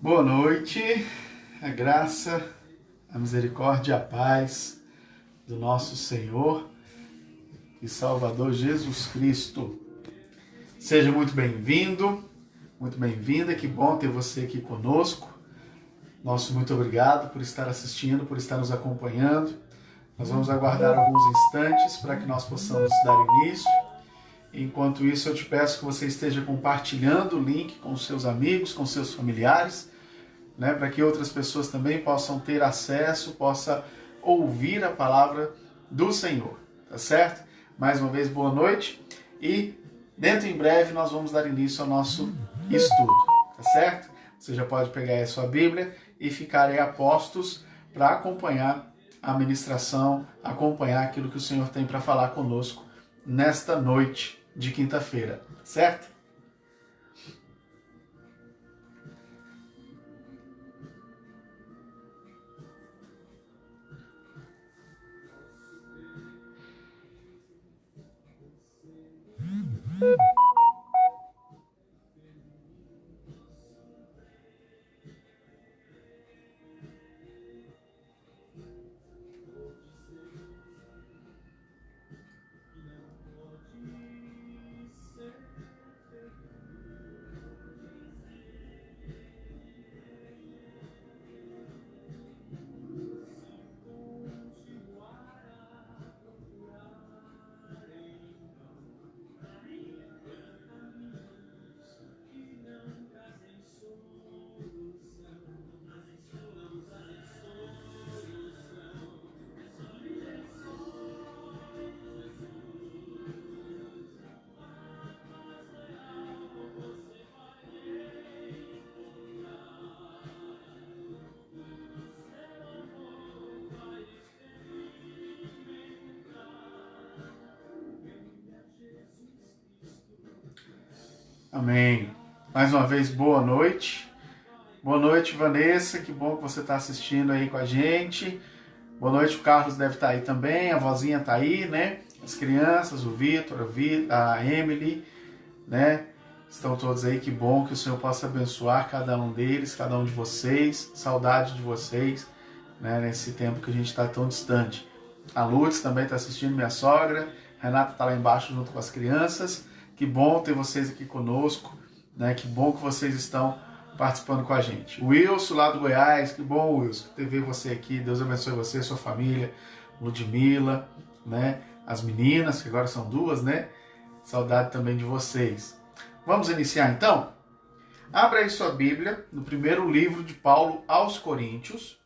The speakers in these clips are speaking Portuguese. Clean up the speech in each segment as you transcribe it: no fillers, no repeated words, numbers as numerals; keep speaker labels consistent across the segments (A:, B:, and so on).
A: Boa noite, a graça, a misericórdia e a paz do nosso Senhor e Salvador Jesus Cristo. Seja muito bem-vindo, muito bem-vinda, que bom ter você aqui conosco. Nosso muito obrigado por estar assistindo, por estar nos acompanhando. Nós vamos aguardar alguns instantes para que nós possamos dar início. Enquanto isso, eu te peço que você esteja compartilhando o link com os seus amigos, com seus familiares, né, para que outras pessoas também possam ter acesso, possam ouvir a palavra do Senhor, tá certo? Mais uma vez, boa noite e dentro em breve nós vamos dar início ao nosso estudo, tá certo? Você já pode pegar aí a sua Bíblia e ficar aí a postos para acompanhar a ministração, acompanhar aquilo que o Senhor tem para falar conosco nesta noite de quinta-feira, certo? Amém. Mais uma vez, boa noite. Boa noite, Vanessa. Que bom que você está assistindo aí com a gente. Boa noite, o Carlos deve estar aí também. A vozinha está aí, né? As crianças, o Vitor, a Emily, né? Estão todos aí. Que bom que o Senhor possa abençoar cada um deles, cada um de vocês. Saudade de vocês, né? Nesse tempo que a gente está tão distante. A Lourdes também está assistindo, minha sogra. A Renata está lá embaixo junto com as crianças. Que bom ter vocês aqui conosco, né? Que bom que vocês estão participando com a gente. O Wilson lá do Goiás, que bom, Wilson, ter ver você aqui. Deus abençoe você, sua família, Ludmila, né? As meninas, que agora são duas, né? Saudade também de vocês. Vamos iniciar então? Abra aí sua Bíblia no primeiro livro de Paulo aos Coríntios,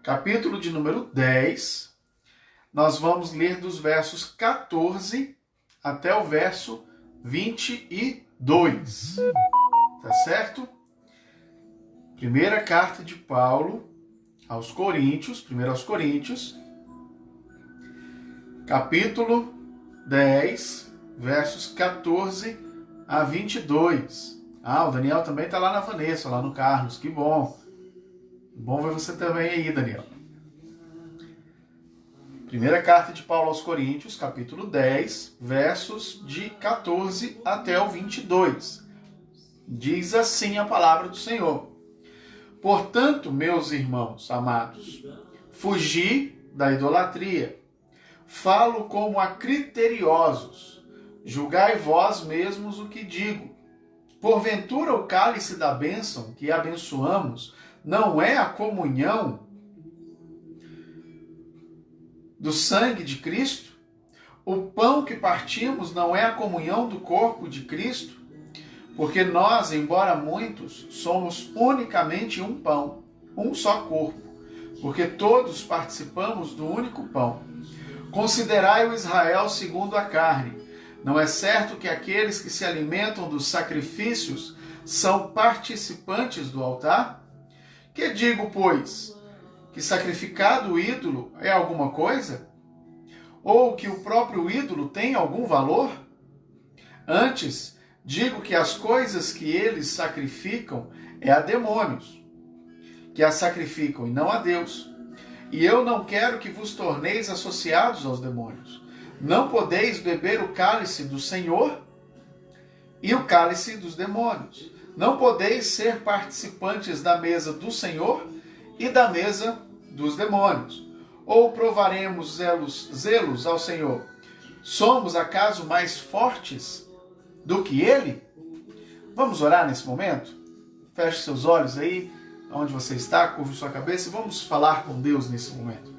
A: capítulo de número 10. Nós vamos ler dos versos 14 até o verso 22, tá certo? Primeira carta de Paulo aos Coríntios, primeiro aos Coríntios, capítulo 10, versos 14 a 22. O Daniel também está lá na Vanessa, lá no Carlos, que bom. Bom ver você também aí, Daniel. Primeira carta de Paulo aos Coríntios, capítulo 10, versos de 14 até o 22. Diz assim a palavra do Senhor. Portanto, meus irmãos amados, fugi da idolatria. Falo como a criteriosos. Julgai vós mesmos o que digo. Porventura o cálice da bênção que abençoamos não é a comunhão do sangue de Cristo? O pão que partimos não é a comunhão do corpo de Cristo? Porque nós, embora muitos, somos unicamente um pão, um só corpo, porque todos participamos do único pão. Considerai o Israel segundo a carne. Não é certo que aqueles que se alimentam dos sacrifícios são participantes do altar? Que digo, pois? Que sacrificado o ídolo é alguma coisa? Ou que o próprio ídolo tem algum valor? Antes, digo que as coisas que eles sacrificam é a demônios, que as sacrificam e não a Deus. E eu não quero que vos torneis associados aos demônios. Não podeis beber o cálice do Senhor e o cálice dos demônios. Não podeis ser participantes da mesa do Senhor e da mesa dos demônios. Ou provaremos zelos ao Senhor? Somos acaso mais fortes do que Ele? Vamos orar nesse momento? Feche seus olhos aí, onde você está, curve sua cabeça e vamos falar com Deus nesse momento.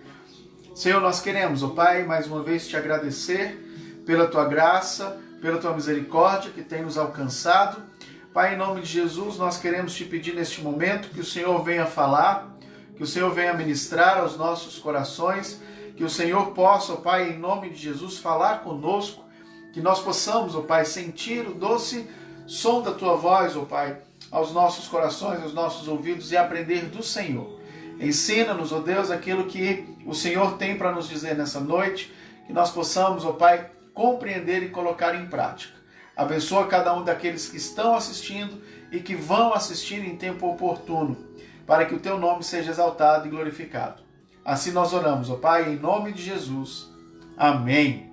A: Senhor, nós queremos, ó Pai, mais uma vez te agradecer pela tua graça, pela tua misericórdia que tem nos alcançado. Pai, em nome de Jesus, nós queremos te pedir neste momento que o Senhor venha falar, que o Senhor venha ministrar aos nossos corações, que o Senhor possa, ó Pai, em nome de Jesus, falar conosco, que nós possamos, ó Pai, sentir o doce som da tua voz, ó Pai, aos nossos corações, aos nossos ouvidos e aprender do Senhor. Ensina-nos, ó Deus, aquilo que o Senhor tem para nos dizer nessa noite, que nós possamos, ó Pai, compreender e colocar em prática. Abençoa cada um daqueles que estão assistindo e que vão assistir em tempo oportuno, para que o teu nome seja exaltado e glorificado. Assim nós oramos, ó Pai, em nome de Jesus. Amém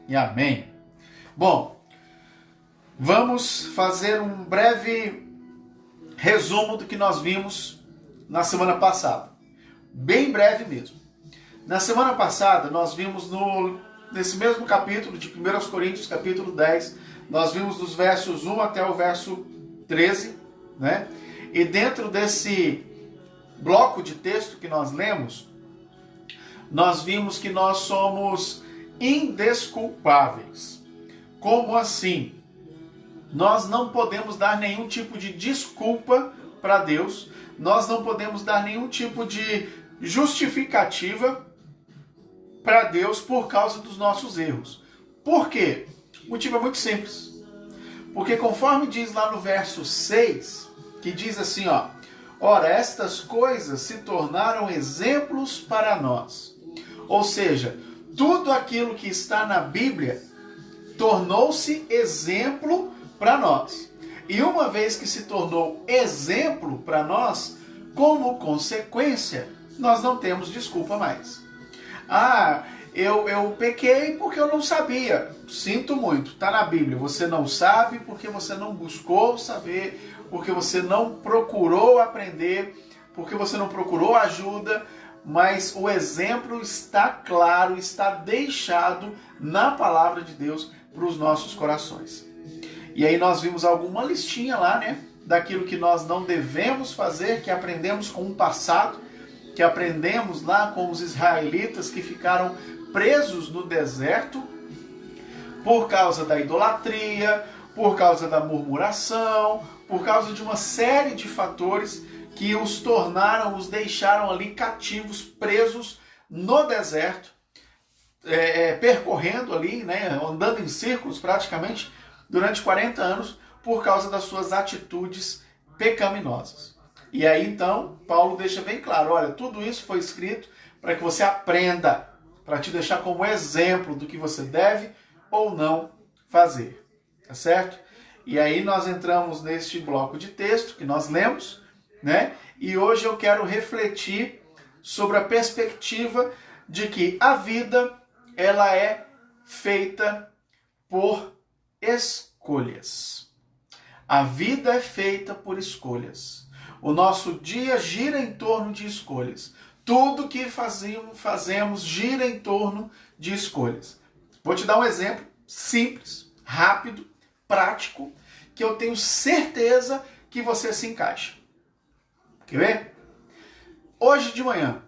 A: e amém. Bom, vamos fazer um breve resumo do que nós vimos na semana passada. Bem breve mesmo. Na semana passada, nós vimos nesse mesmo capítulo de 1 Coríntios, capítulo 10, nós vimos dos versos 1 até o verso 13, né? E dentro desse bloco de texto que nós lemos, nós vimos que nós somos indesculpáveis. Como assim? Nós não podemos dar nenhum tipo de desculpa para Deus, nós não podemos dar nenhum tipo de justificativa para Deus por causa dos nossos erros. Por quê? O motivo é muito simples. Porque conforme diz lá no verso 6, que diz assim, ó: ora, estas coisas se tornaram exemplos para nós. Ou seja, tudo aquilo que está na Bíblia tornou-se exemplo para nós. E uma vez que se tornou exemplo para nós, como consequência, nós não temos desculpa mais. Ah, eu pequei porque eu não sabia. Sinto muito, está na Bíblia. Você não sabe porque você não buscou saber, porque você não procurou aprender, porque você não procurou ajuda, mas o exemplo está claro, está deixado na palavra de Deus para os nossos corações. E aí nós vimos alguma listinha lá, né, daquilo que nós não devemos fazer, que aprendemos com o passado, que aprendemos lá com os israelitas que ficaram presos no deserto por causa da idolatria, por causa da murmuração, por causa de uma série de fatores que os tornaram, os deixaram ali cativos, presos no deserto, percorrendo ali, né, andando em círculos praticamente durante 40 anos por causa das suas atitudes pecaminosas. E aí então Paulo deixa bem claro, olha, tudo isso foi escrito para que você aprenda, para te deixar como exemplo do que você deve ou não fazer, tá certo? E aí nós entramos neste bloco de texto que nós lemos, né? E hoje eu quero refletir sobre a perspectiva de que a vida, ela é feita por escolhas. A vida é feita por escolhas. O nosso dia gira em torno de escolhas. Tudo que fazemos gira em torno de escolhas. Vou te dar um exemplo simples, rápido, prático, que eu tenho certeza que você se encaixa. Quer ver? Hoje de manhã,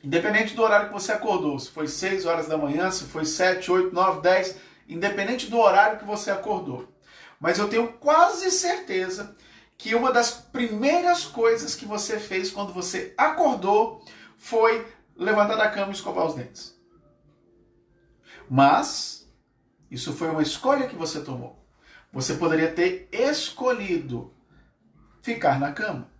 A: independente do horário que você acordou, se foi 6 horas da manhã, se foi 7, 8, 9, 10, independente do horário que você acordou. Mas eu tenho quase certeza que uma das primeiras coisas que você fez quando você acordou foi levantar da cama e escovar os dentes. Mas isso foi uma escolha que você tomou. Você poderia ter escolhido ficar na cama.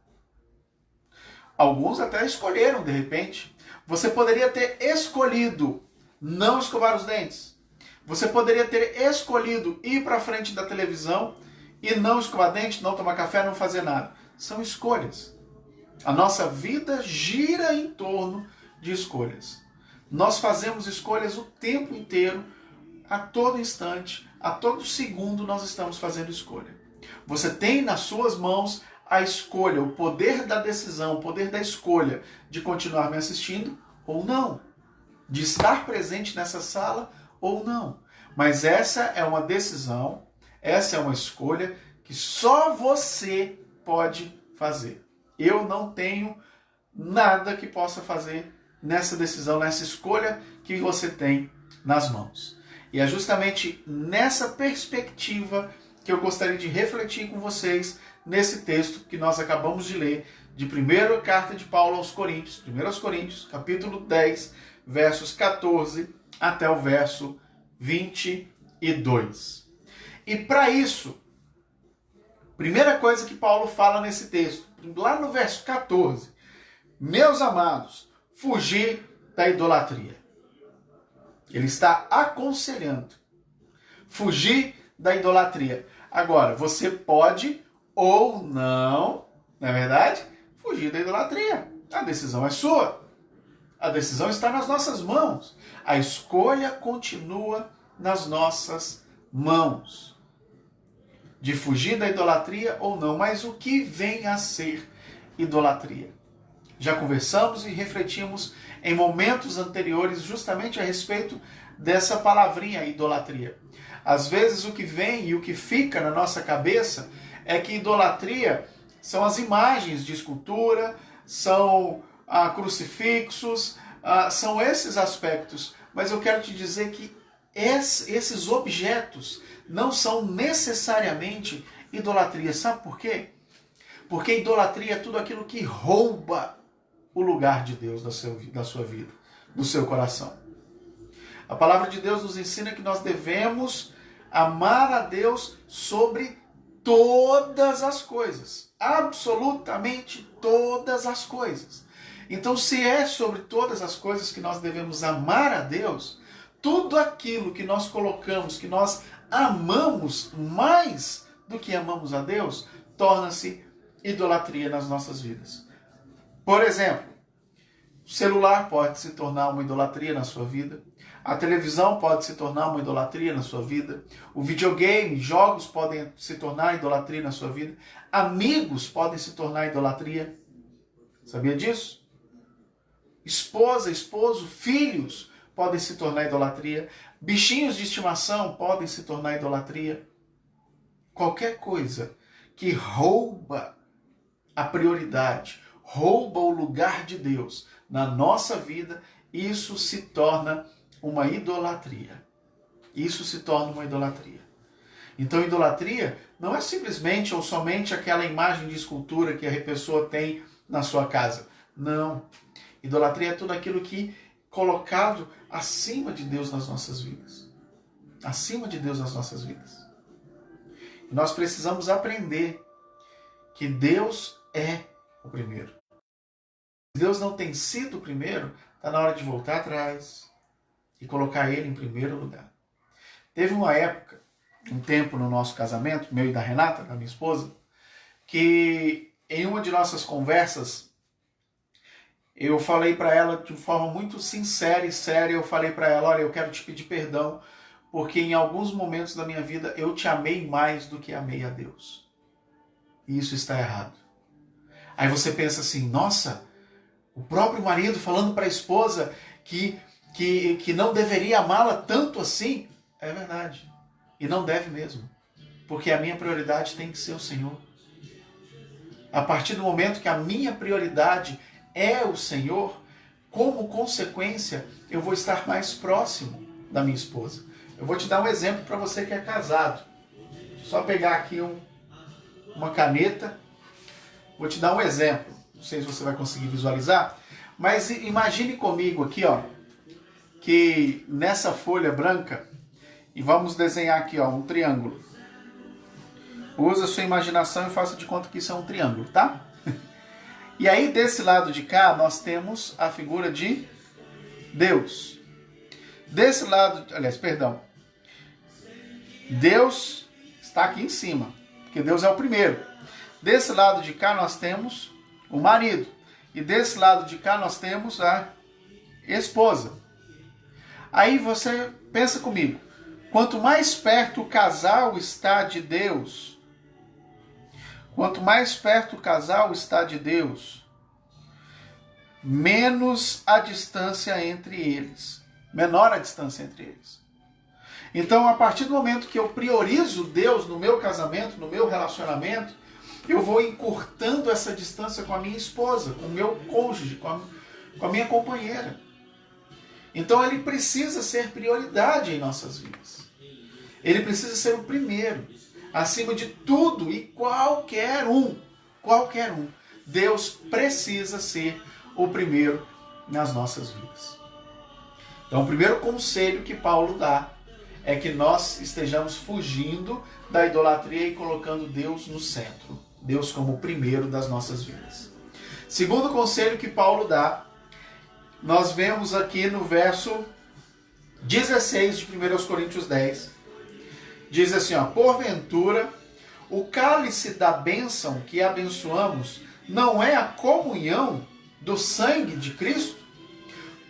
A: Alguns até escolheram de repente. Você poderia ter escolhido não escovar os dentes. Você poderia ter escolhido ir para frente da televisão e não escovar dente, não tomar café, não fazer nada. São escolhas. A nossa vida gira em torno de escolhas. Nós fazemos escolhas o tempo inteiro, a todo instante, a todo segundo nós estamos fazendo escolha. Você tem nas suas mãos a escolha, o poder da decisão, o poder da escolha de continuar me assistindo ou não, de estar presente nessa sala ou não. Mas essa é uma decisão, essa é uma escolha que só você pode fazer. Eu não tenho nada que possa fazer nessa decisão, nessa escolha que você tem nas mãos. E é justamente nessa perspectiva que eu gostaria de refletir com vocês nesse texto que nós acabamos de ler, de primeira carta de Paulo aos Coríntios, 1 Coríntios, capítulo 10, versos 14 até o verso 22. E para isso, primeira coisa que Paulo fala nesse texto, lá no verso 14, meus amados, fugir da idolatria. Ele está aconselhando fugir da idolatria. Agora, você pode ou não, não é verdade? Fugir da idolatria. A decisão é sua. A decisão está nas nossas mãos. A escolha continua nas nossas mãos. De fugir da idolatria ou não. Mas o que vem a ser idolatria? Já conversamos e refletimos em momentos anteriores justamente a respeito dessa palavrinha idolatria. Às vezes o que vem e o que fica na nossa cabeça é que idolatria são as imagens de escultura, são crucifixos, são esses aspectos. Mas eu quero te dizer que esses objetos não são necessariamente idolatria. Sabe por quê? Porque idolatria é tudo aquilo que rouba o lugar de Deus da sua vida, do seu coração. A palavra de Deus nos ensina que nós devemos amar a Deus sobre todas as coisas. Absolutamente todas as coisas. Então, se é sobre todas as coisas que nós devemos amar a Deus, tudo aquilo que nós colocamos, que nós amamos mais do que amamos a Deus, torna-se idolatria nas nossas vidas. Por exemplo, o celular pode se tornar uma idolatria na sua vida. A televisão pode se tornar uma idolatria na sua vida. O videogame, jogos podem se tornar idolatria na sua vida. Amigos podem se tornar idolatria. Sabia disso? Esposa, esposo, filhos podem se tornar idolatria. Bichinhos de estimação podem se tornar idolatria. Qualquer coisa que rouba a prioridade, rouba o lugar de Deus na nossa vida, isso se torna uma idolatria. Isso se torna uma idolatria. Então, idolatria não é simplesmente ou somente aquela imagem de escultura que a pessoa tem na sua casa. Não. Idolatria é tudo aquilo que é colocado acima de Deus nas nossas vidas. Acima de Deus nas nossas vidas. E nós precisamos aprender que Deus é o primeiro. Se Deus não tem sido o primeiro, está na hora de voltar atrás e colocar Ele em primeiro lugar. Teve uma época, um tempo no nosso casamento, meu e da Renata, da minha esposa, que em uma de nossas conversas, eu falei para ela de forma muito sincera e séria, eu falei para ela, olha, eu quero te pedir perdão, porque em alguns momentos da minha vida eu te amei mais do que amei a Deus. E isso está errado. Aí você pensa assim, nossa, o próprio marido falando para a esposa que não deveria amá-la tanto assim. É verdade. E não deve mesmo. Porque a minha prioridade tem que ser o Senhor. A partir do momento que a minha prioridade é o Senhor, como consequência, eu vou estar mais próximo da minha esposa. Eu vou te dar um exemplo para você que é casado. Só pegar aqui uma caneta. Vou te dar um exemplo. Não sei se você vai conseguir visualizar. Mas imagine comigo aqui, ó, que nessa folha branca, e vamos desenhar aqui, ó, um triângulo. Usa a sua imaginação e faça de conta que isso é um triângulo, tá? E aí, desse lado de cá, nós temos a figura de Deus. Desse lado, aliás, perdão. Deus está aqui em cima, porque Deus é o primeiro. Desse lado de cá, nós temos o marido. E desse lado de cá, nós temos a esposa. Aí você pensa comigo. Quanto mais perto o casal está de Deus, Quanto mais perto o casal está de Deus, menos a distância entre eles, menor a distância entre eles. Então, a partir do momento que eu priorizo Deus no meu casamento, no meu relacionamento, eu vou encurtando essa distância com a minha esposa, com o meu cônjuge, com a minha companheira. Então, ele precisa ser prioridade em nossas vidas. Ele precisa ser o primeiro, acima de tudo e qualquer um. Deus precisa ser o primeiro nas nossas vidas. Então, o primeiro conselho que Paulo dá é que nós estejamos fugindo da idolatria e colocando Deus no centro. Deus como o primeiro das nossas vidas. Segundo conselho que Paulo dá, nós vemos aqui no verso 16 de 1 Coríntios 10. Diz assim, ó, porventura, o cálice da bênção que abençoamos não é a comunhão do sangue de Cristo?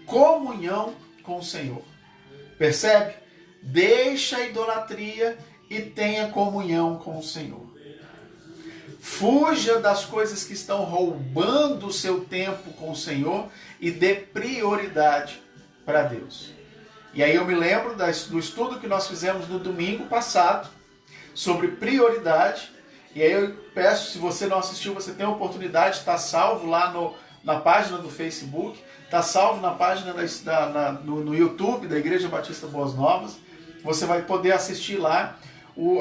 A: Comunhão com o Senhor. Percebe? Deixa a idolatria e tenha comunhão com o Senhor. Fuja das coisas que estão roubando o seu tempo com o Senhor e dê prioridade para Deus. E aí eu me lembro do estudo que nós fizemos no domingo passado sobre prioridade. E aí eu peço, se você não assistiu, você tem a oportunidade, está salvo lá na página do Facebook, está salvo na página no YouTube da Igreja Batista Boas Novas. Você vai poder assistir lá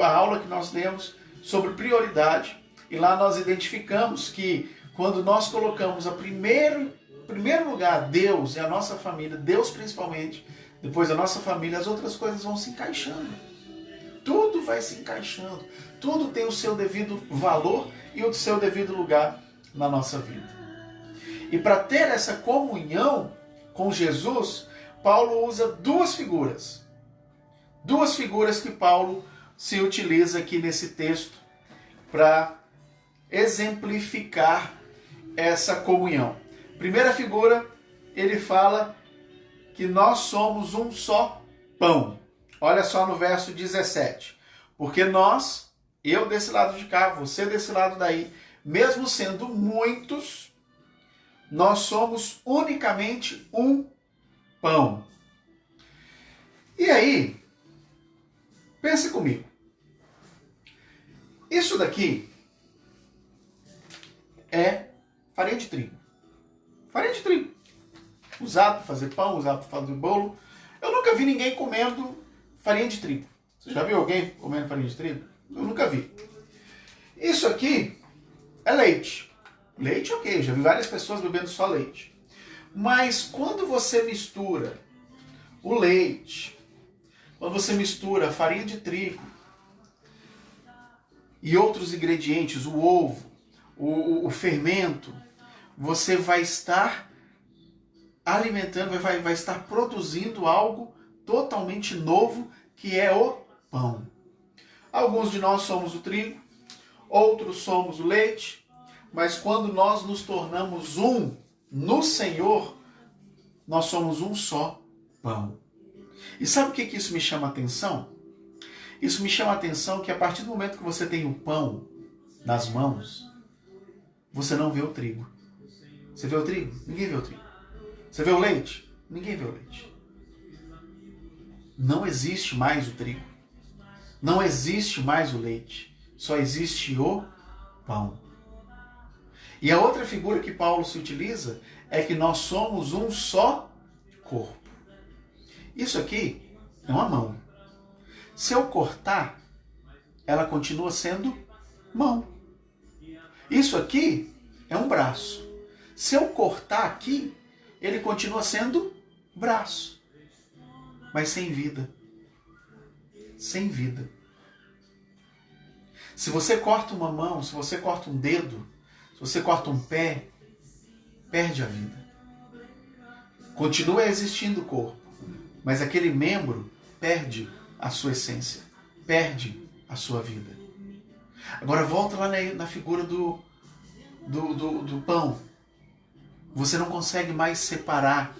A: a aula que nós demos sobre prioridade. E lá nós identificamos que quando nós colocamos em primeiro lugar Deus e a nossa família, Deus principalmente, depois a nossa família, as outras coisas vão se encaixando. Tudo vai se encaixando. Tudo tem o seu devido valor e o seu devido lugar na nossa vida. E para ter essa comunhão com Jesus, Paulo usa duas figuras. Duas figuras que Paulo se utiliza aqui nesse texto para exemplificar essa comunhão. Primeira figura, ele fala que nós somos um só pão. Olha só no verso 17. Porque nós, eu desse lado de cá, você desse lado daí, mesmo sendo muitos, nós somos unicamente um pão. E aí, pense comigo. Isso daqui é farinha de trigo. Farinha de trigo. Usado para fazer pão, usado para fazer bolo. Eu nunca vi ninguém comendo farinha de trigo. Você já viu alguém comendo farinha de trigo? Eu nunca vi. Isso aqui é leite. Leite, ok. Já vi várias pessoas bebendo só leite. Mas quando você mistura o leite, quando você mistura a farinha de trigo e outros ingredientes, o ovo, o fermento, você vai estar alimentando, vai estar produzindo algo totalmente novo, que é o pão. Alguns de nós somos o trigo, outros somos o leite, mas quando nós nos tornamos um no Senhor, nós somos um só pão. E sabe o que isso me chama a atenção? Isso me chama a atenção que a partir do momento que você tem o pão nas mãos, você não vê o trigo. Você vê o trigo? Ninguém vê o trigo. Você vê o leite? Ninguém vê o leite. Não existe mais o trigo. Não existe mais o leite. Só existe o pão. E a outra figura que Paulo se utiliza é que nós somos um só corpo. Isso aqui é uma mão. Se eu cortar, ela continua sendo mão. Isso aqui é um braço. Se eu cortar aqui, ele continua sendo braço. Mas sem vida. Sem vida. Se você corta uma mão, se você corta um dedo, se você corta um pé, perde a vida. Continua existindo o corpo, mas aquele membro perde a sua essência, perde a sua vida. Agora volta lá na figura do pão. Você não consegue mais separar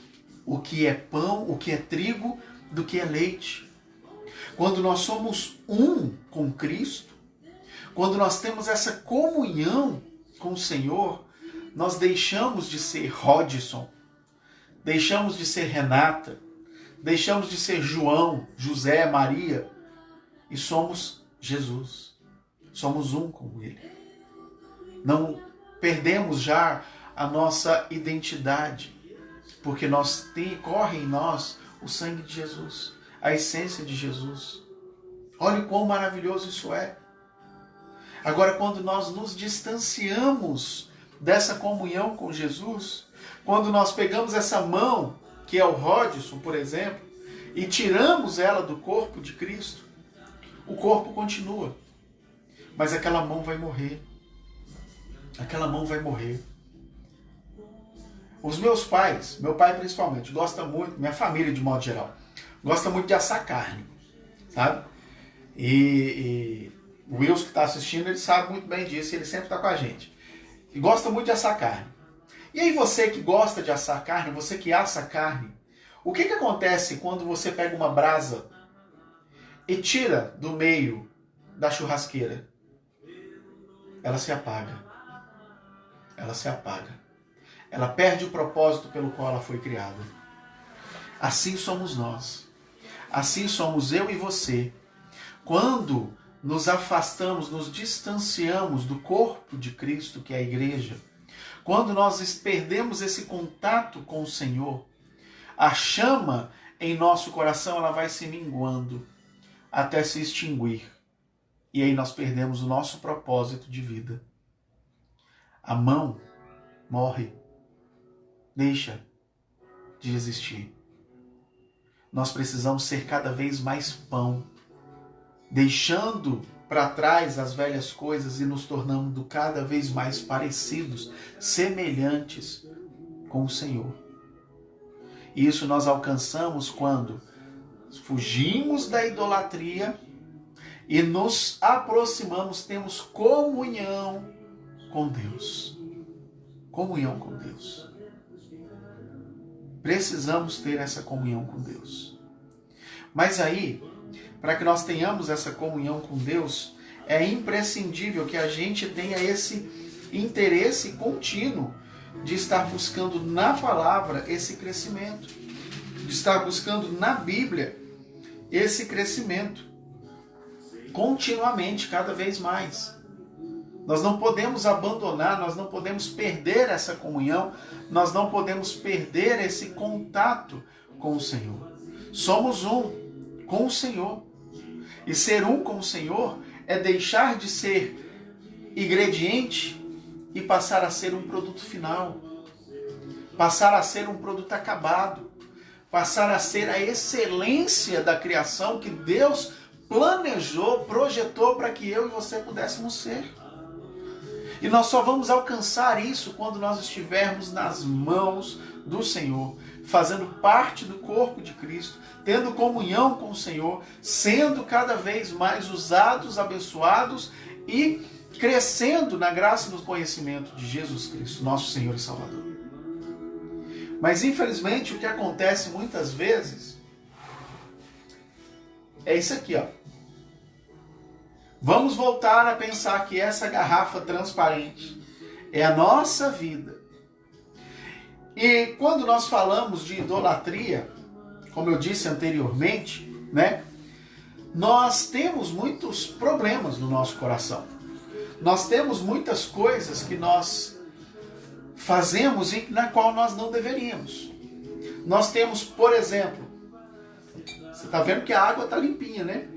A: o que é pão, o que é trigo, do que é leite. Quando nós somos um com Cristo, Quando nós temos essa comunhão com o Senhor, nós deixamos de ser Rodson, deixamos de ser Renata, deixamos de ser João, José, Maria, e somos Jesus. Somos um com Ele. Não perdemos já a nossa identidade, porque corre em nós o sangue de Jesus, a essência de Jesus. Olha quão maravilhoso isso é. Agora, quando nós nos distanciamos dessa comunhão com Jesus, quando nós pegamos essa mão, que é o Rodson, por exemplo, e tiramos ela do corpo de Cristo, o corpo continua, mas aquela mão vai morrer. Aquela mão vai morrer. Os meus pais, meu pai principalmente, gosta muito, minha família de modo geral, gosta muito de assar carne, sabe? E o Wilson que está assistindo, ele sabe muito bem disso, ele sempre está com a gente. E gosta muito de assar carne. E aí você que gosta de assar carne, você que assa carne, o que acontece quando você pega uma brasa e tira do meio da churrasqueira? Ela se apaga. Ela se apaga. Ela perde o propósito pelo qual ela foi criada. Assim somos nós. Assim somos eu e você. Quando nos afastamos, nos distanciamos do corpo de Cristo, que é a igreja, quando nós perdemos esse contato com o Senhor, a chama em nosso coração ela vai se minguando até se extinguir. E aí nós perdemos o nosso propósito de vida. A mão morre, deixa de existir. Nós precisamos ser cada vez mais pão, deixando para trás as velhas coisas e nos tornando cada vez mais parecidos, semelhantes com o Senhor. E isso nós alcançamos quando fugimos da idolatria e nos aproximamos, temos comunhão com Deus. Comunhão com Deus. Precisamos ter essa comunhão com Deus. Mas aí, para que nós tenhamos essa comunhão com Deus, é imprescindível que a gente tenha esse interesse contínuo de estar buscando na palavra esse crescimento, de estar buscando na Bíblia esse crescimento, continuamente, cada vez mais. Nós não podemos abandonar, nós não podemos perder essa comunhão, nós não podemos perder esse contato com o Senhor. Somos um com o Senhor. E ser um com o Senhor é deixar de ser ingrediente e passar a ser um produto final. Passar a ser um produto acabado. Passar a ser a excelência da criação que Deus planejou, projetou para que eu e você pudéssemos ser. E nós só vamos alcançar isso quando nós estivermos nas mãos do Senhor, fazendo parte do corpo de Cristo, tendo comunhão com o Senhor, sendo cada vez mais usados, abençoados e crescendo na graça e no conhecimento de Jesus Cristo, nosso Senhor e Salvador. Mas infelizmente o que acontece muitas vezes é isso aqui, ó. Vamos voltar a pensar que essa garrafa transparente é a nossa vida. E quando nós falamos de idolatria, como eu disse anteriormente, né, nós temos muitos problemas no nosso coração. Nós temos muitas coisas que nós fazemos e na qual nós não deveríamos. Nós temos, por exemplo, você está vendo que a água está limpinha, né?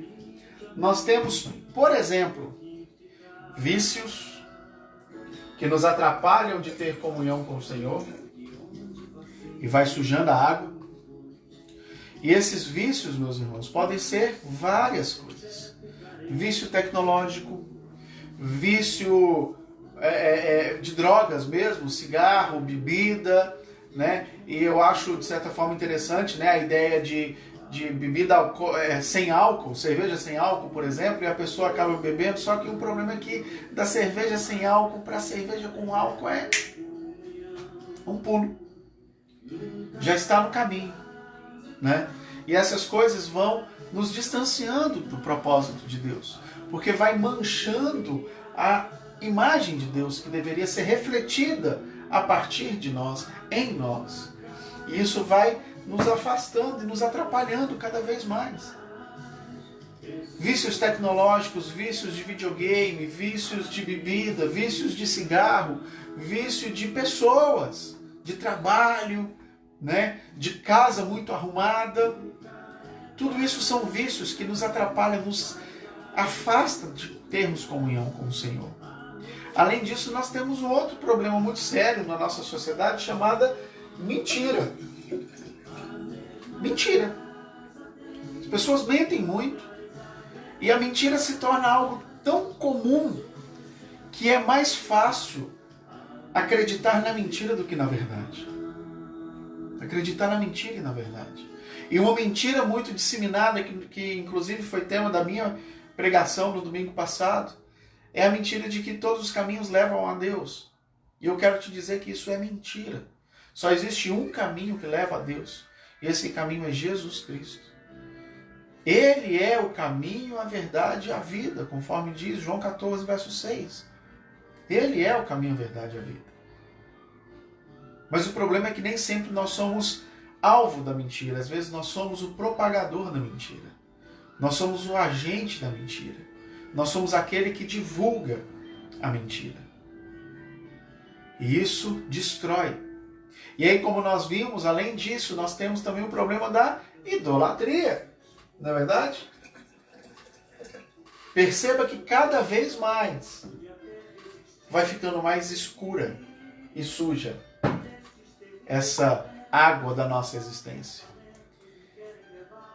A: Nós temos, por exemplo, vícios que nos atrapalham de ter comunhão com o Senhor e vai sujando a água. E esses vícios, meus irmãos, podem ser várias coisas. Vício tecnológico, vício de drogas mesmo, cigarro, bebida, né? E eu acho, de certa forma, interessante, né, a ideia de bebida sem álcool, cerveja sem álcool, por exemplo, e a pessoa acaba bebendo, só que o problema é que da cerveja sem álcool para a cerveja com álcool é um pulo. Já está no caminho, né? E essas coisas vão nos distanciando do propósito de Deus, porque vai manchando a imagem de Deus que deveria ser refletida a partir de nós, em nós. E isso vai nos afastando e nos atrapalhando cada vez mais. Vícios tecnológicos, vícios de videogame, vícios de bebida, vícios de cigarro, vício de pessoas, de trabalho, né? De casa muito arrumada. Tudo isso são vícios que nos atrapalham, nos afastam de termos comunhão com o Senhor. Além disso, nós temos um outro problema muito sério na nossa sociedade chamada mentira. Mentira. As pessoas mentem muito e a mentira se torna algo tão comum que é mais fácil acreditar na mentira do que na verdade. Acreditar na mentira e na verdade. E uma mentira muito disseminada, que inclusive foi tema da minha pregação no domingo passado, é a mentira de que todos os caminhos levam a Deus. E eu quero te dizer que isso é mentira. Só existe um caminho que leva a Deus. E esse caminho é Jesus Cristo. Ele é o caminho, a verdade e a vida, conforme diz João 14, verso 6. Ele é o caminho, a verdade e a vida. Mas o problema é que nem sempre nós somos alvo da mentira. Às vezes nós somos o propagador da mentira. Nós somos o agente da mentira. Nós somos aquele que divulga a mentira. E isso destrói. E aí, como nós vimos, além disso, nós temos também o problema da idolatria. Não é verdade? Perceba que cada vez mais vai ficando mais escura e suja essa água da nossa existência.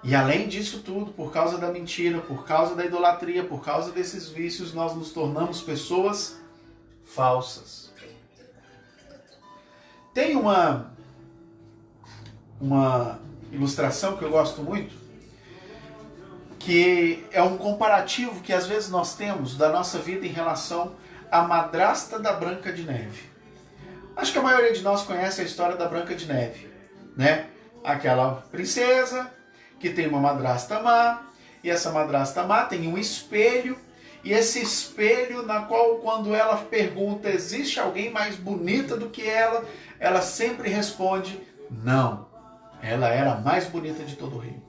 A: E além disso tudo, por causa da mentira, por causa da idolatria, por causa desses vícios, nós nos tornamos pessoas falsas. Tem uma ilustração que eu gosto muito, que é um comparativo que às vezes nós temos da nossa vida em relação à madrasta da Branca de Neve. Acho que a maioria de nós conhece a história da Branca de Neve, né? Aquela princesa que tem uma madrasta má, e essa madrasta má tem um espelho, e esse espelho na qual, quando ela pergunta, existe alguém mais bonita do que ela sempre responde, não, ela era a mais bonita de todo o reino.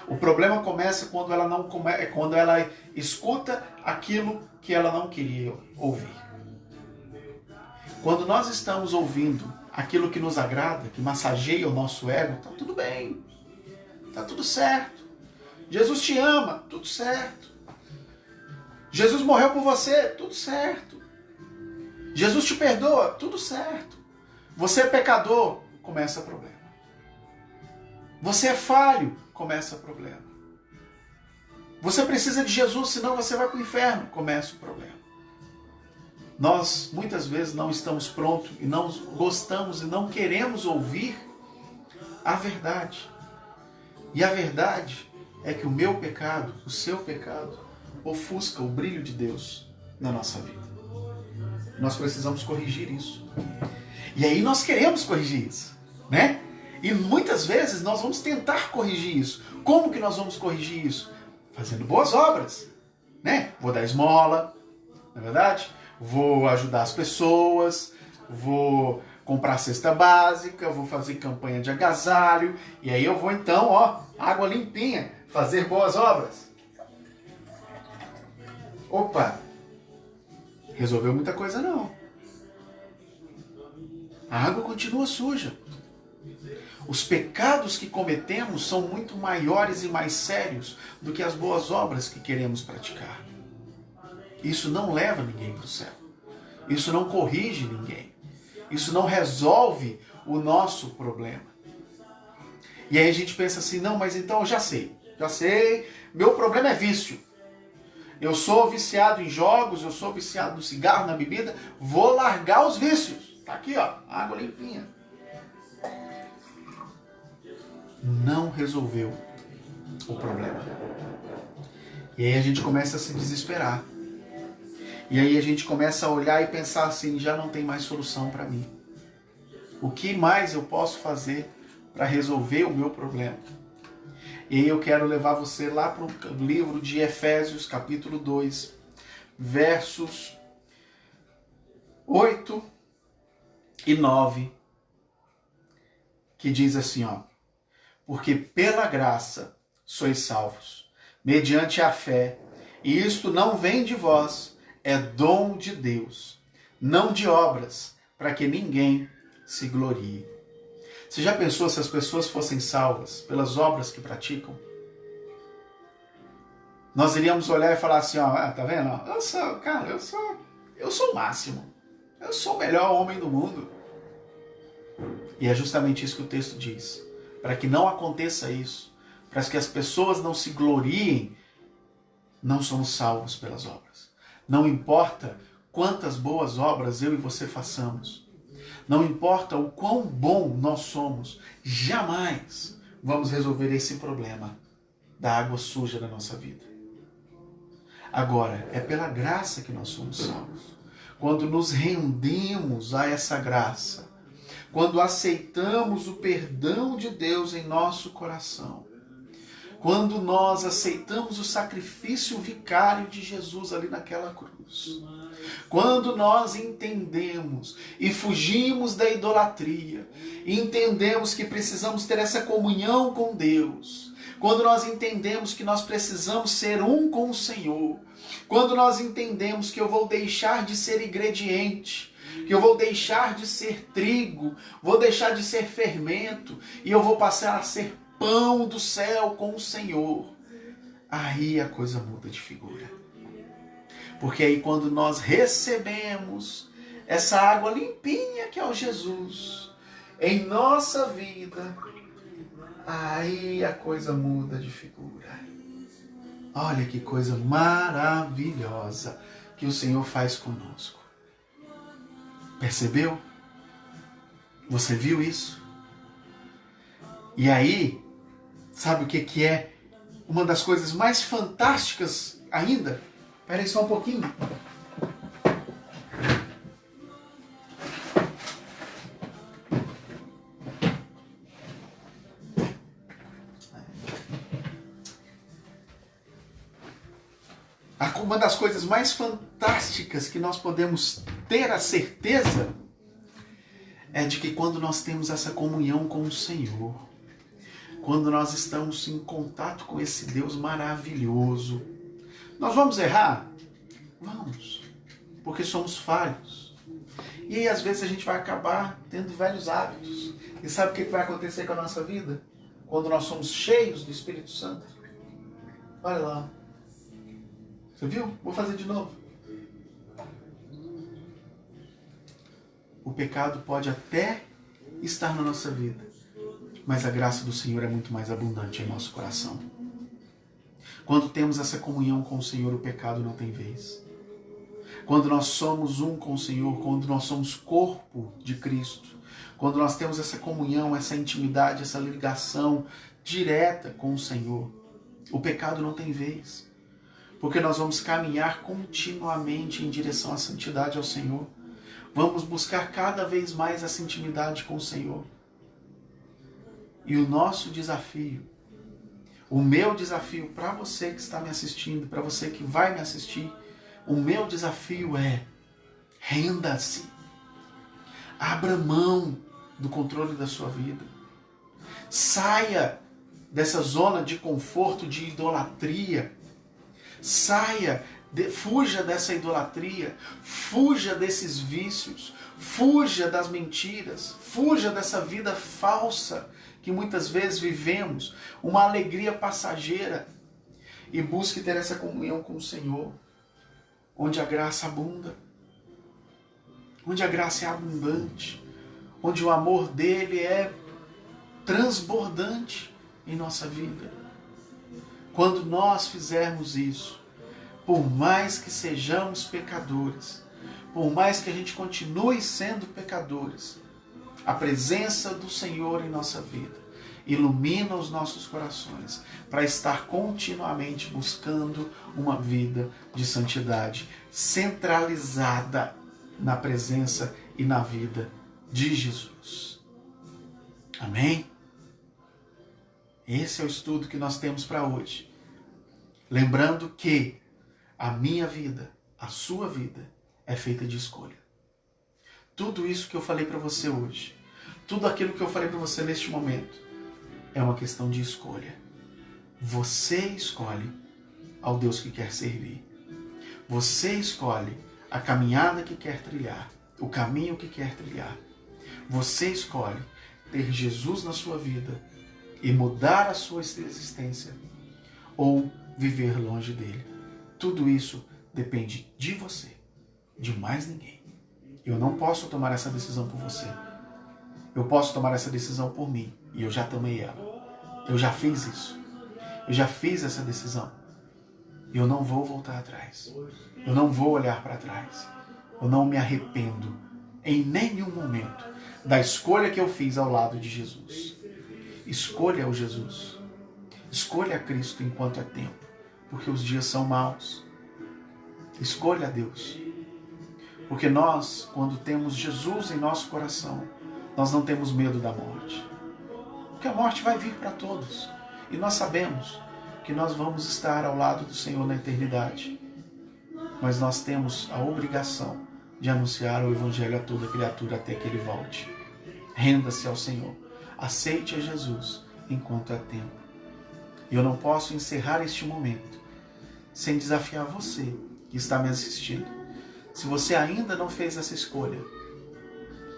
A: O problema começa quando quando ela escuta aquilo que ela não queria ouvir. Quando nós estamos ouvindo aquilo que nos agrada, que massageia o nosso ego, tá tudo bem, tá tudo certo. Jesus te ama, tudo certo. Jesus morreu por você, tudo certo. Jesus te perdoa, tudo certo. Você é pecador, começa problema. Você é falho, começa problema. Você precisa de Jesus, senão você vai para o inferno, começa o problema. Nós, muitas vezes, não estamos prontos e não gostamos e não queremos ouvir a verdade. E a verdade é que o meu pecado, o seu pecado, ofusca o brilho de Deus na nossa vida. Nós precisamos corrigir isso. E aí nós queremos corrigir isso, né? E muitas vezes nós vamos tentar corrigir isso. Como que nós vamos corrigir isso? Fazendo boas obras, né? Vou dar esmola, não é verdade? Vou ajudar as pessoas, vou comprar cesta básica, vou fazer campanha de agasalho, e aí eu vou então, água limpinha, fazer boas obras. Opa, resolveu muita coisa não. A água continua suja. Os pecados que cometemos são muito maiores e mais sérios do que as boas obras que queremos praticar. Isso não leva ninguém para o céu. Isso não corrige ninguém. Isso não resolve o nosso problema. E aí a gente pensa assim, não, mas então eu já sei, meu problema é vício. Eu sou viciado em jogos, eu sou viciado no cigarro, na bebida, vou largar os vícios. Tá aqui, água limpinha. Não resolveu o problema. E aí a gente começa a se desesperar. E aí a gente começa a olhar e pensar assim, já não tem mais solução para mim. O que mais eu posso fazer para resolver o meu problema? E eu quero levar você lá para o livro de Efésios, capítulo 2, versos 8 e 9, que diz assim, ó: porque pela graça sois salvos, mediante a fé, e isto não vem de vós, é dom de Deus, não de obras, para que ninguém se glorie. Você já pensou se as pessoas fossem salvas pelas obras que praticam? Nós iríamos olhar e falar assim, ó, tá vendo? Eu sou o máximo. Eu sou o melhor homem do mundo. E é justamente isso que o texto diz. Para que não aconteça isso, para que as pessoas não se gloriem, não somos salvos pelas obras. Não importa quantas boas obras eu e você façamos. Não importa o quão bom nós somos, jamais vamos resolver esse problema da água suja da nossa vida. Agora, é pela graça que nós somos salvos. Quando nos rendemos a essa graça, quando aceitamos o perdão de Deus em nosso coração, quando nós aceitamos o sacrifício vicário de Jesus ali naquela cruz, quando nós entendemos e fugimos da idolatria, entendemos que precisamos ter essa comunhão com Deus, quando nós entendemos que nós precisamos ser um com o Senhor, quando nós entendemos que eu vou deixar de ser ingrediente, que eu vou deixar de ser trigo, vou deixar de ser fermento, e eu vou passar a ser pão do céu com o Senhor, aí a coisa muda de figura. Porque aí quando nós recebemos essa água limpinha que é o Jesus em nossa vida, aí a coisa muda de figura. Olha que coisa maravilhosa que o Senhor faz conosco. Percebeu? Você viu isso? E aí, sabe o que é uma das coisas mais fantásticas ainda? Espera aí só um pouquinho. Uma das coisas mais fantásticas que nós podemos ter a certeza é de que quando nós temos essa comunhão com o Senhor, quando nós estamos em contato com esse Deus maravilhoso, nós vamos errar? Vamos, porque somos falhos. E aí, às vezes a gente vai acabar tendo velhos hábitos. E sabe o que vai acontecer com a nossa vida? Quando nós somos cheios do Espírito Santo? Olha lá. Você viu? Vou fazer de novo. O pecado pode até estar na nossa vida, mas a graça do Senhor é muito mais abundante em nosso coração. Quando temos essa comunhão com o Senhor, o pecado não tem vez. Quando nós somos um com o Senhor, quando nós somos corpo de Cristo, quando nós temos essa comunhão, essa intimidade, essa ligação direta com o Senhor, o pecado não tem vez. Porque nós vamos caminhar continuamente em direção à santidade ao Senhor. Vamos buscar cada vez mais essa intimidade com o Senhor. E o nosso desafio, o meu desafio para você que está me assistindo, para você que vai me assistir, o meu desafio é: renda-se. Abra mão do controle da sua vida. Saia dessa zona de conforto, de idolatria. Fuja dessa idolatria, fuja desses vícios, fuja das mentiras, fuja dessa vida falsa que muitas vezes vivemos, uma alegria passageira, e busque ter essa comunhão com o Senhor, onde a graça abunda, onde a graça é abundante, onde o amor dele é transbordante em nossa vida. Quando nós fizermos isso, por mais que sejamos pecadores, por mais que a gente continue sendo pecadores, a presença do Senhor em nossa vida ilumina os nossos corações para estar continuamente buscando uma vida de santidade, centralizada na presença e na vida de Jesus. Amém? Esse é o estudo que nós temos para hoje. Lembrando que a minha vida, a sua vida, é feita de escolha. Tudo isso que eu falei para você hoje, tudo aquilo que eu falei para você neste momento, é uma questão de escolha. Você escolhe ao Deus que quer servir. Você escolhe a caminhada que quer trilhar, o caminho que quer trilhar. Você escolhe ter Jesus na sua vida e mudar a sua existência ou viver longe dele. Tudo isso depende de você, de mais ninguém. Eu não posso tomar essa decisão por você. Eu posso tomar essa decisão por mim e eu já tomei ela. Eu já fiz isso. Eu já fiz essa decisão. E eu não vou voltar atrás. Eu não vou olhar para trás. Eu não me arrependo em nenhum momento da escolha que eu fiz ao lado de Jesus. Escolha o Jesus. Escolha Cristo enquanto é tempo, porque os dias são maus. Escolha a Deus. Porque nós, quando temos Jesus em nosso coração, nós não temos medo da morte. Porque a morte vai vir para todos. E nós sabemos que nós vamos estar ao lado do Senhor na eternidade. Mas nós temos a obrigação de anunciar o Evangelho a toda criatura até que Ele volte. Renda-se ao Senhor. Aceite a Jesus enquanto é tempo. E eu não posso encerrar este momento sem desafiar você que está me assistindo. Se você ainda não fez essa escolha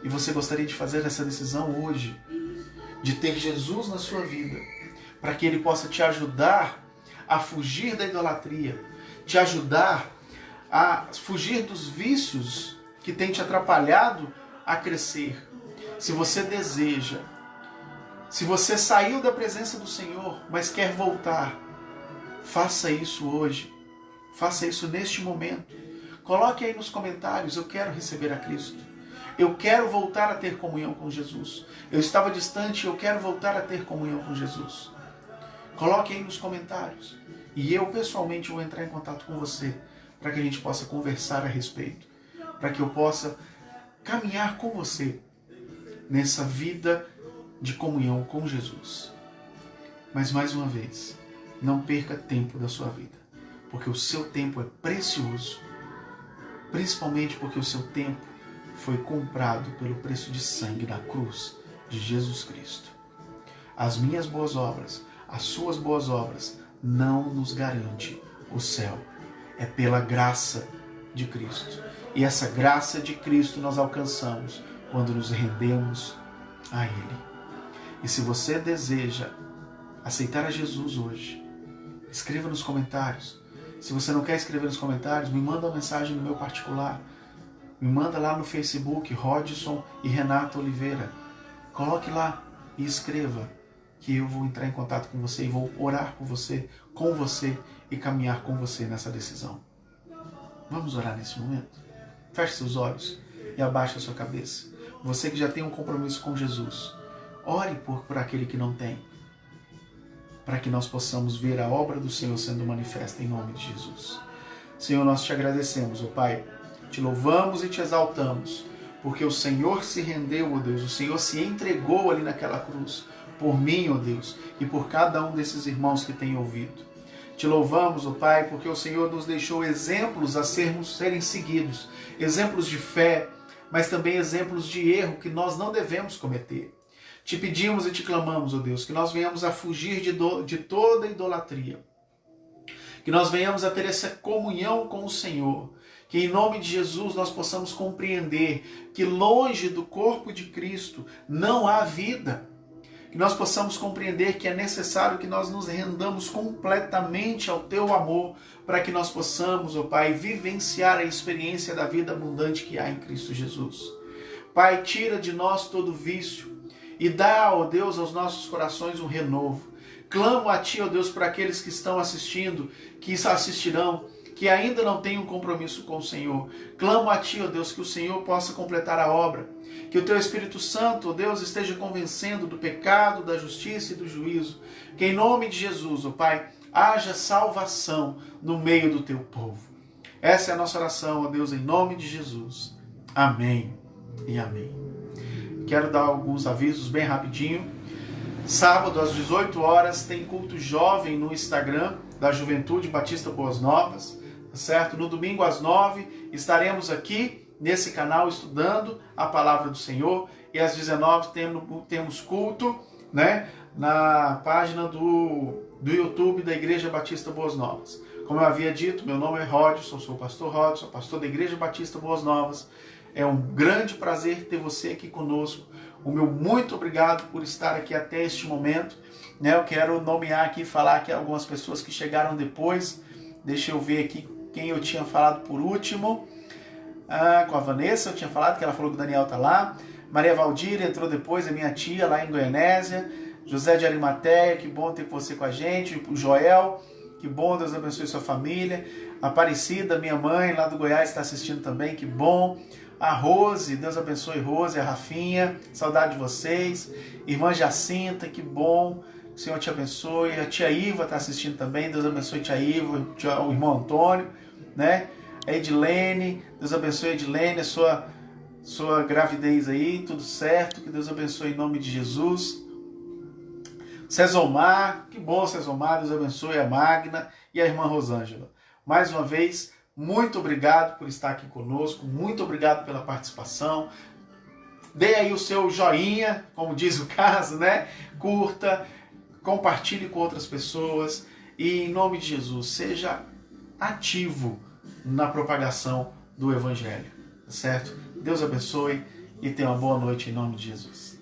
A: e você gostaria de fazer essa decisão hoje, de ter Jesus na sua vida, para que Ele possa te ajudar a fugir da idolatria, te ajudar a fugir dos vícios que têm te atrapalhado a crescer. Se você deseja, se você saiu da presença do Senhor, mas quer voltar, faça isso hoje. Faça isso neste momento. Coloque aí nos comentários: eu quero receber a Cristo. Eu quero voltar a ter comunhão com Jesus. Eu estava distante, eu quero voltar a ter comunhão com Jesus. Coloque aí nos comentários. E eu pessoalmente vou entrar em contato com você para que a gente possa conversar a respeito. Para que eu possa caminhar com você nessa vida de comunhão com Jesus. Mas mais uma vez, não perca tempo da sua vida, porque o seu tempo é precioso, principalmente porque o seu tempo foi comprado pelo preço de sangue na cruz de Jesus Cristo. As minhas boas obras, as suas boas obras, não nos garante o céu. É pela graça de Cristo. E essa graça de Cristo nós alcançamos quando nos rendemos a Ele. E se você deseja aceitar a Jesus hoje, escreva nos comentários. Se você não quer escrever nos comentários, me manda uma mensagem no meu particular. Me manda lá no Facebook, Rodson e Renata Oliveira. Coloque lá e escreva, que eu vou entrar em contato com você e vou orar por você, com você e caminhar com você nessa decisão. Vamos orar nesse momento? Feche seus olhos e abaixe a sua cabeça. Você que já tem um compromisso com Jesus, ore por aquele que não tem, para que nós possamos ver a obra do Senhor sendo manifesta em nome de Jesus. Senhor, nós te agradecemos, ó Pai, te louvamos e te exaltamos, porque o Senhor se rendeu, ó Deus, o Senhor se entregou ali naquela cruz, por mim, ó Deus, e por cada um desses irmãos que têm ouvido. Te louvamos, ó Pai, porque o Senhor nos deixou exemplos a serem seguidos, exemplos de fé, mas também exemplos de erro que nós não devemos cometer. Te pedimos e te clamamos, ó Deus, que nós venhamos a fugir de toda idolatria, que nós venhamos a ter essa comunhão com o Senhor, que em nome de Jesus nós possamos compreender que longe do corpo de Cristo não há vida, que nós possamos compreender que é necessário que nós nos rendamos completamente ao Teu amor, para que nós possamos, ó Pai, vivenciar a experiência da vida abundante que há em Cristo Jesus. Pai, tira de nós todo vício e dá, ó Deus, aos nossos corações um renovo. Clamo a Ti, ó Deus, para aqueles que estão assistindo, que assistirão, que ainda não têm um compromisso com o Senhor. Clamo a Ti, ó Deus, que o Senhor possa completar a obra, que o Teu Espírito Santo, ó Deus, esteja convencendo do pecado, da justiça e do juízo. Que em nome de Jesus, ó Pai, haja salvação no meio do Teu povo. Essa é a nossa oração, ó Deus, em nome de Jesus. Amém e amém. Quero dar alguns avisos bem rapidinho. Sábado, às 18 horas, tem culto jovem no Instagram da Juventude Batista Boas Novas, tá certo? No domingo, às 9, estaremos aqui nesse canal estudando a Palavra do Senhor. E às 19 temos culto, né, na página do YouTube da Igreja Batista Boas Novas. Como eu havia dito, meu nome é Rodson, sou o pastor Rodson, pastor da Igreja Batista Boas Novas. É um grande prazer ter você aqui conosco. O meu muito obrigado por estar aqui até este momento. Né? Eu quero nomear aqui, falar aqui algumas pessoas que chegaram depois. Deixa eu ver aqui quem eu tinha falado por último. Com a Vanessa, eu tinha falado que ela falou que o Daniel está lá. Maria Valdir entrou depois, é minha tia lá em Goianésia. José de Arimateia, que bom ter você com a gente. O Joel, que bom, Deus abençoe sua família. Aparecida, minha mãe lá do Goiás, está assistindo também, que bom. A Rose, Deus abençoe Rose, a Rafinha, saudade de vocês. Irmã Jacinta, que bom, o Senhor te abençoe. A tia Iva está assistindo também, Deus abençoe tia Iva, o irmão Antônio, né? A Edilene, Deus abençoe a Edilene, a sua gravidez aí, tudo certo, que Deus abençoe em nome de Jesus. Cesomar, que bom Cesomar, Deus abençoe a Magna e a irmã Rosângela. Mais uma vez, muito obrigado por estar aqui conosco, muito obrigado pela participação. Dê aí o seu joinha, como diz o caso, né? Curta, compartilhe com outras pessoas e, em nome de Jesus, seja ativo na propagação do Evangelho, tá certo? Deus abençoe e tenha uma boa noite em nome de Jesus.